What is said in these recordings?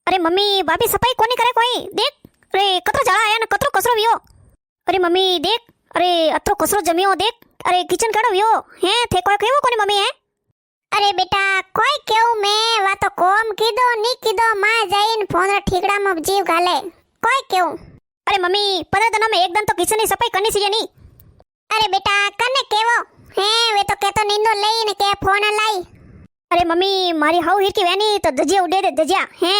अरे मम्मी भाभी सफाई कोनी करे कोई देख। अरे कतरो जाला आया ना कतरो कसरो वियो। अरे मम्मी देख। अरे अतरो कसरो जमियो देख। अरे किचन केड़ो वियो हे थे कोई केवो कोनी मम्मी है। अरे बेटा कोई केव में वा तो कोम कीधो नी कीधो मां जाईन फोन ठीकड़ा में जीव घाले कोई केव। अरे मम्मी 15 दिन में एक दिन तो किचन की सफाई करनी चाहिए नहीं। अरे बेटा कने केवो हे वे तो केतो नींदो लईने के फोन लाई। अरे मम्मी मारी हाउ हिर की वेनी तो दजिया उड़े दे दजिया हे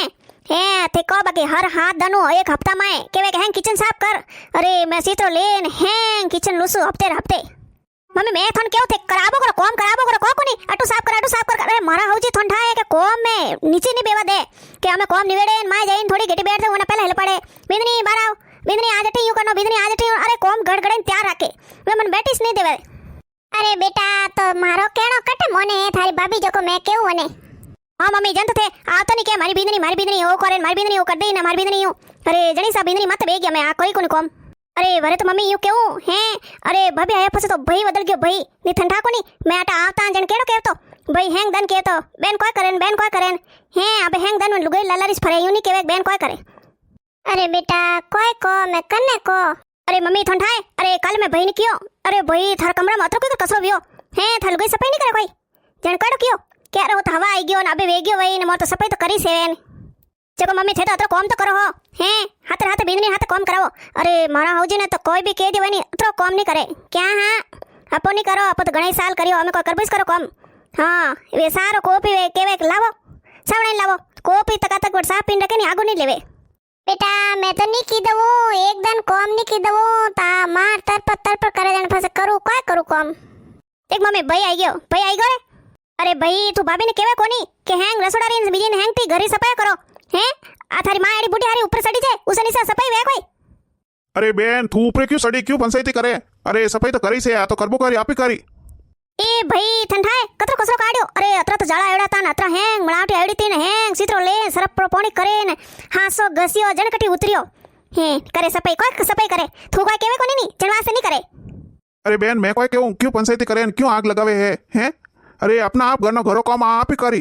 थे को बाकी हर हाथ दनु एक हफ्ता में केवे के हैंग किचन साफ कर। अरे मैं सीतो लेन हैंग किचन लुसु हफ्ते हफ्ते। मम्मी मैं थन केव थे कराबो करो कॉम कराबो करो को कोनी अटू साफ कर। अरे मारा हाउजी थन ठाए के कॉम में नीचे नहीं बेवा दे के हमें कॉम निवेड़े माय जाइन थोड़ी गेटी बैठ दे ओना पहले हेल पड़े बिंदनी बाराव बिंदनी आज टी यू करनो बिंदनी आज टी अरे कॉम गड़गड़े तैयार राखे मैं मन बैठीस नहीं देवे। अरे बेटा तो मारो केणो कटे मोने थारी भाभी जको मैं केव ने। हाँ मम्मी जनत थे आ तो नहीं के मारी बिंदनी ओ करे मारी बिंदनी ओ कर दे ना मारी बिंदनी ओ। अरे जणी सा बिंदनी मत बेग गया मैं आ कोई कोनी कॉम। अरे वरे तो मम्मी यू क्यों हैं। अरे भाभी आया पछे तो भाई बदल गयो भाई नी ठंडा कोनी मैं आटा आवता जण केड़ो केतो भाई हैंग दन केतो बेन कोई करेन हैं अबे हैंग दन लुगाई लालारिस फरे यूनी केवे बेन कोई करे। अरे बेटा कोई को मैं कन्ने को। अरे मम्मी ठंडाए। अरे कल मैं भाई ने कियो। अरे भाई थारा कमरा में अतरो के कसरो वियो हैं था लुगाई सफाई नहीं करे कोई जण केड़ो कियो क्या रो हवा आई गयो ना अबे वे गयो वही ने मोर तो सफाई तो करी सेवेन जको मम्मी थे तो अतरो काम तो करो हो हैं हाथ बिंदनी हाथ काम कराओ। अरे मारा हौजी ने तो कोई भी कह देवे नहीं अतरो काम नहीं करे क्या। हाँ अपो नहीं करो अपो तो घणे साल करियो हमें कोई करबीस करो काम। हाँ वे सारो कॉपी वे केवे लावो सावणे लावो कॉपी तक तक साफ पीन रखे नहीं आगू नहीं लेवे। बेटा मैं तो नहीं की दवो एक दिन कॉम नहीं की दवो ता मार तर पर करे जण फसे करू कॉम। देख मम्मी भाई आई गयो रे। अरे भाई तू भाभी ने केवे कोनी के हैंग रसोड़ा रीन बीजी ने हैंग ती घरी सफाई करो हैं आ थारी मां एडी बूटी हारी ऊपर सड़ी जाए उसे निसा सफाई वे कोई। अरे बेन तू ऊपर क्यों सड़ी क्यों पंचायती करे। अरे सफाई तो करी से आ तो करबो करी आप ही करी। ए भाई ठंडाए कतरो कसरो काड्यो। अरे अतरा तो जाला एड़ा तान अतरा हैंग मळावटी आईडी तीन हैंग सीतरो ले सरप पर पोणी करे ने हासो घसियो जनकटी उतरियो हैं करे सफाई कोई सफाई करे थू कोई केवे कोनी नी जनवा से नहीं करे। अरे बेन मैं कोई क्यों पंचायती करे क्यों आग लगावे है हैं। अरे अपना आप घरो काम आप ही करी।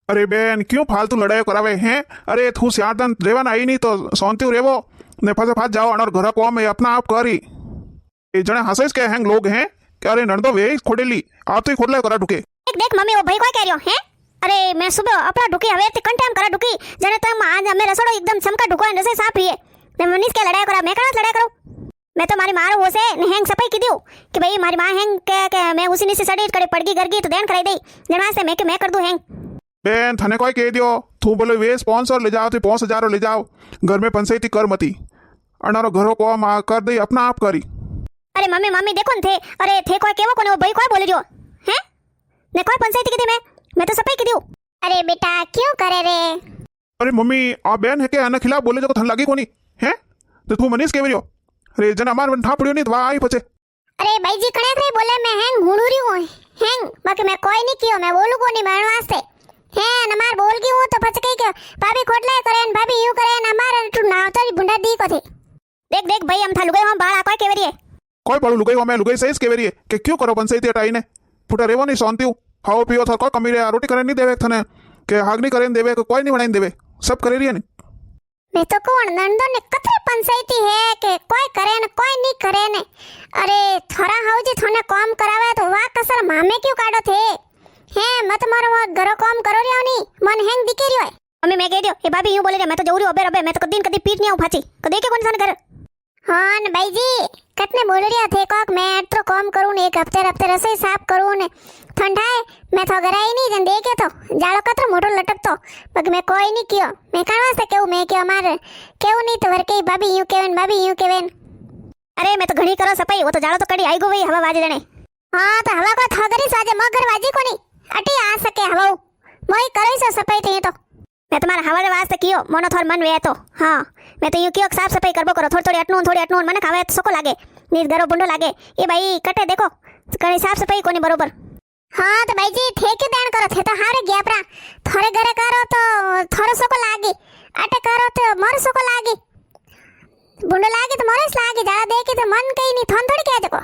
अरे बेन क्यों फालतू लड़ाई करावे हैं। अरे तू सियादन रेवन आई नहीं तो सोनती रेवो ने फसे फात जाओ और घर काम है अपना आप करी। ए जने हंसेस के हैंग लोग हैं कि अरे नंदो वे खोडेली आप तो ही खोडले करा ढुके। देख मम्मी वो भाई कोई कह रियो हैं। अरे मैं सुबह अपना ढुकी हवे ते कंटाम करा ढुकी जने तुम आज हमें रसोड़ो एकदम चमका ढुको ने रसोई साफ रही है ने मनीष के लड़ाई करा मैं कहां लड़ाई करूं। मैं तो मारी मां हो से ने हैंग सफाई की दियो कि भाई मारी मां हैंग के मैं उसी ने से सड़ी करे पड़गी गरगी तो देन कराई दे जना से मैं कर दूं हैंग। बेन थने कोई कह दियो तू बोले वे स्पॉन्सर ले जाओ तो 5000 ले जाओ घर में पंचायती कर मती अनारो घरों को कर दे अपना आप करी। अरे मम्मी देखो थे। अरे थे कोई केवो कोने वो भाई कोई बोले रियो हैं ने कोई पंचायती की थी मैं तो सफाई की दियो। अरे बेटा क्यों करे रे। अरे मम्मी आ बेन है के आना खिलाफ बोले जो थन लगी कोनी हैं तो तू मनीष केवरियो। अरे जना मार बन ठा पड़ियो नहीं तो आई पछे। अरे भाई जी कणे थे बोले मैं हैंग हुणुरी हूं हैंग बाकी मैं कोई नहीं कियो मैं बोलू कोनी मैं वास्ते हैं न मार बोल की हूं तो पछ कई के भाभी खोटले करेन भाभी यूं करेन हमार तू नाव तो बुंडा दी को थे। देख भाई हम था लुगाई हम बाड़ा कोई केवरी है कोई पड़ू लुगाई हो मैं लुगाई सही केवरी है कि क्यों करो पंचायती हटाई ने फुटा रेवो नहीं सोनती खाओ पियो था कोई कमी रे रोटी करे नहीं देवे थने के हाग नहीं करे देवे कोई नहीं बनाई देवे सब करे रही है। मैं तो कौन नंदो ने कतरे पंचायती है के कोई करे न कोई नहीं करे ने। अरे थोड़ा हाउजी थोने काम करावे तो वा कसर मामे क्यों काढो थे हैं मत मारो घरो काम करो रियो नी मन हैंग दिखे रियो है। मम्मी मैं कह दियो ए भाभी यूं बोले रे मैं तो जौरी अबे मैं तो कदी पीट नहीं आऊं फाची कदे के कोन सन घर। हां न भाई जी कतने बोल रिया थे कोक मैं तो काम करूं ने एक हफ्ते रसोई साफ करूं ने ठंडाए मैं तो घर आई नहीं जन देखे तो जालो कतरो मोटो लटकतो बग मैं कोई नहीं कियो मैं कहां से केऊ मैं के मार केऊ नहीं तो वर के भाभी यूं केवेन। अरे मैं तो घणी करो सफाई वो तो जालो तो कड़ी आई गो भाई हवा वाजे जने। हां तो हवा को थगरी साजे मगर वाजी कोनी अटी आ सके हवा मोई करई से सफाई थे तो मैं तुम्हारा हवा वास्ते कियो मोनो थोर मन वे तो। हाँ मैं तो यूं कियो साफ सफाई करबो करो थोड़ी अटनून मने खावे सको लागे नीर घरो बुंडो लागे ए भाई कटे देखो कणी साफ सफाई कोनी बरोबर। हाँ तो भाई जी थे क्यों देन करो थे तो हारे गया परा थोड़े घरे करो तो थोड़ो सको लागे अटे करो तो मोर सको लागे बुंडो लागे तो मोरस लागे ज्यादा देखे तो मन कहीं नहीं थन थोड़ी कह देखो।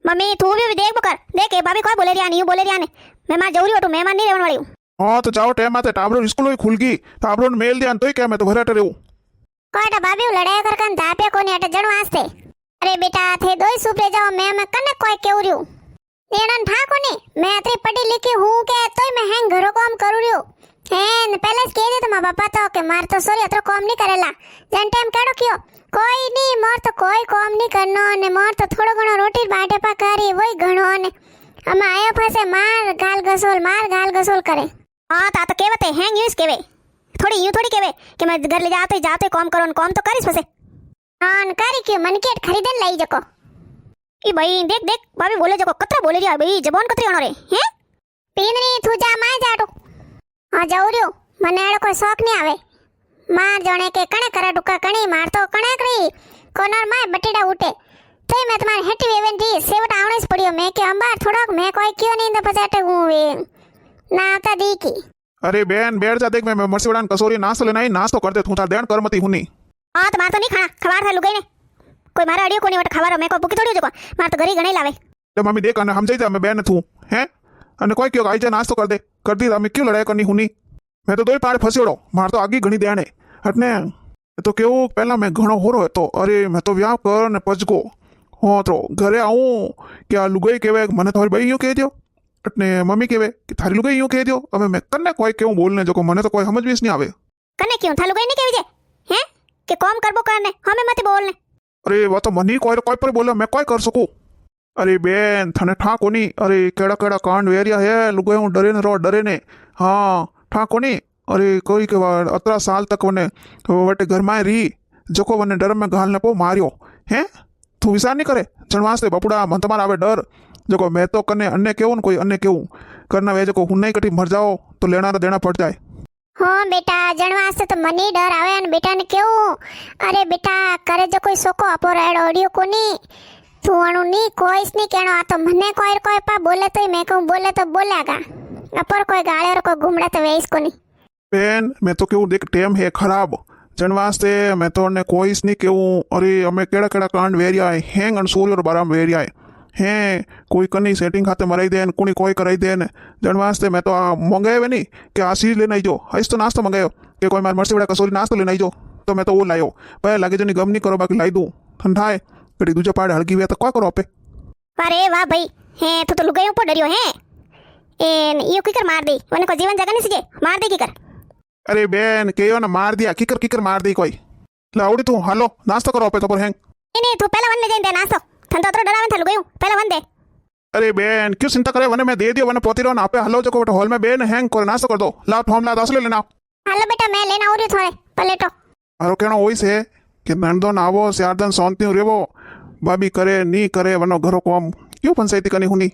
मम्मी तू भी देख बकर देख ए भाभी कोई बोले रिया नहीं बोले रिया ने मैं मां जौरी हटू मेहमान नहीं रहने वाली हूं। हाँ तो जाओ टाइम आते टाबरो स्कूल ही खुल गई टाबरो ने मेल दिया तो ही क्या मैं तो भरे रहूं कोटा भाभी लड़ाई कर कन धापे कोनी अटे जण वास्ते अरे बेटा थे दोई सुपरे जाओ मैं कने कोई केवरियो एणन ठाको ने मैं अतरी पढ़ी लिखी हूं के तोय मैं हेंग घरो काम करू रियो हेन पहले कह दे तो मां बापा तो के मार तो सोरी अतरो काम नहीं करेला जन टाइम केड़ो कियो कोई नहीं मोर तो कोई काम नहीं करनो ने मोर तो थोड़ो घणो रोटी बाटे पा करी वही घणो ने अमा आयो फसे मार गाल गसोल करे हाँ ता तो केवते हैंग यूज केवे थोड़ी यूं थोड़ी केवे कि मैं घर ले जाते काम करो ने काम तो करीस फसे हां करी के मन के खरीदन लई जको ई भाई देख देख भाभी बोले जको कतरा बोले रिया भाई जबान कतरी अणो रे हैं पीनरी तू जा मां जाटो हां जाऊ रियो मने एड़ो कोई शौक नहीं आवे मार जणे के कणे करा डुका कणी मार तो कणे करी कोनर माय बटेड़ा उठे तो मैं तुम्हारे हेटी वेवन दी सेवट आवणेस पड़ियो मैं के अंबार थोड़ा मैं कोई क्यों नहीं द पजाटे हूं वे ना आता दी की अरे बेन बैठ जा देख मैं मरसी वड़ान कसोरी नाश्तो लेना ही नाश्तो कर दे तू तार देण कर मती हुनी हाँ तो मार तो नहीं खाना खवार था लुगाई ने कोई मारा अड़ियो कोनी वट खवारो मैं को भूखी थोड़ी जको मार तो घरी गणे लावे तो मम्मी देख अने समझाई जा मैं बेन थू हैं अने कोई क्यों आई जा नाश्तो कर दे कर दी मैं क्यों लड़ाई करनी हुनी मैं तो दोई पाड़े फस्योड़ो मार तो आगी घणी देणे हटने तो केवो पहला मैं घणो होरो हतो अरे मैं तो व्याह कर ने पजगो हाँ तो घरे आऊं क्या लुगाई केवे मने थारी भाई यूं कह दियो अटने मम्मी केवे कि थारी लुगाई यूं कह दियो अब मैं कन्ने कोई केवू बोलने जो मने तो कोई समझ भी नहीं आवे कने क्यों था लुगाई ने केवी जे हैं के काम करबो करने हमें मत बोलने अरे वो तो मनी कोई पर बोले मैं कोई कर सकूं अरे बेन थने ठा कोनी अरे केड़ा केड़ा कांड वेरिया है लुगाई डरे ने रो डरे ने हाँ ठा कोनी अरे कोई के वार अतरा साल तक वने वटे घर में री जोको वने डर में घालने पो मारियो हैं तू विचार नहीं करे जनवास्ते बपुड़ा मन तुम्हारा आवे डर जोको मैं तो कने अन्य केवू कोई अन्य केवू करना वे जोको हुन्ने कटी मर जाओ तो लेना तो देना पड़ जाए हाँ बेटा जण वास्ते तो मनी डर आवे अन बेटा ने केवू अरे बेटा करे जो कोई सोको अपो रेड़ो ओडियो कोनी तू अणु नी कोईस नी केणो आ तो मने कोई पा बोले तो मैं कहूं बोले तो बोलेगा अपर कोई गाळे और कोई घुमड़ा तो वेइस कोनी बेन मैं तो केवू देख टेम है खराब जन वास्ते मैं तो ने कोई नहीं केवू अरे हमें केड़ा केड़ा कांड वेरिया है हैंग अन सूर्य और बाराम वेरिया है हैं कोई कनी सेटिंग खाते मराई देन कुणी कोई कराई देन जन वास्ते मैं तो आ मंगावे नहीं कि आ चीज लेने आई जो हईस तो नाश्तो मंगायो कि कोई मार मरसी बड़ा कसोरी नाश्तो लेने आई जो तो मैं तो वो लायो पर लगे जो नहीं गम नहीं करो बाकी लाई दूं ठंडा है कड़ी दूजा पाड़े हड़की हुआ तो क्या करो पे अरे वाह भाई हैं तू तो लुगाई ऊपर डरियो हैं एन यो किकर मार दी वने को जीवन जगह नहीं सीजे मार दे किकर अरे बेन केयो ना मार दिया किकर मार दी कोई लाउडी तू हालो नाश्तो करो पे तो पर हैंग नहीं तू पहला वन ले जाइन दे नास्तो थन तो अतरो डरावन था लुगाई पहला वन दे अरे बेन क्यों चिंता करे वने मैं दे दियो वने पोती रहो ना पे हलो जो को हॉल में बेन हैंग कर नाश्तो कर दो ला फॉर्म ला 10 ले लेना हालो बेटा मैं लेना आउरी थोड़े पलेटो मारो कहना वही से कि नंदो नावो स्यारदन सोंती रेवो भाभी करे नी करे वनो घरो कोम क्यों पंचायती करनी हुनी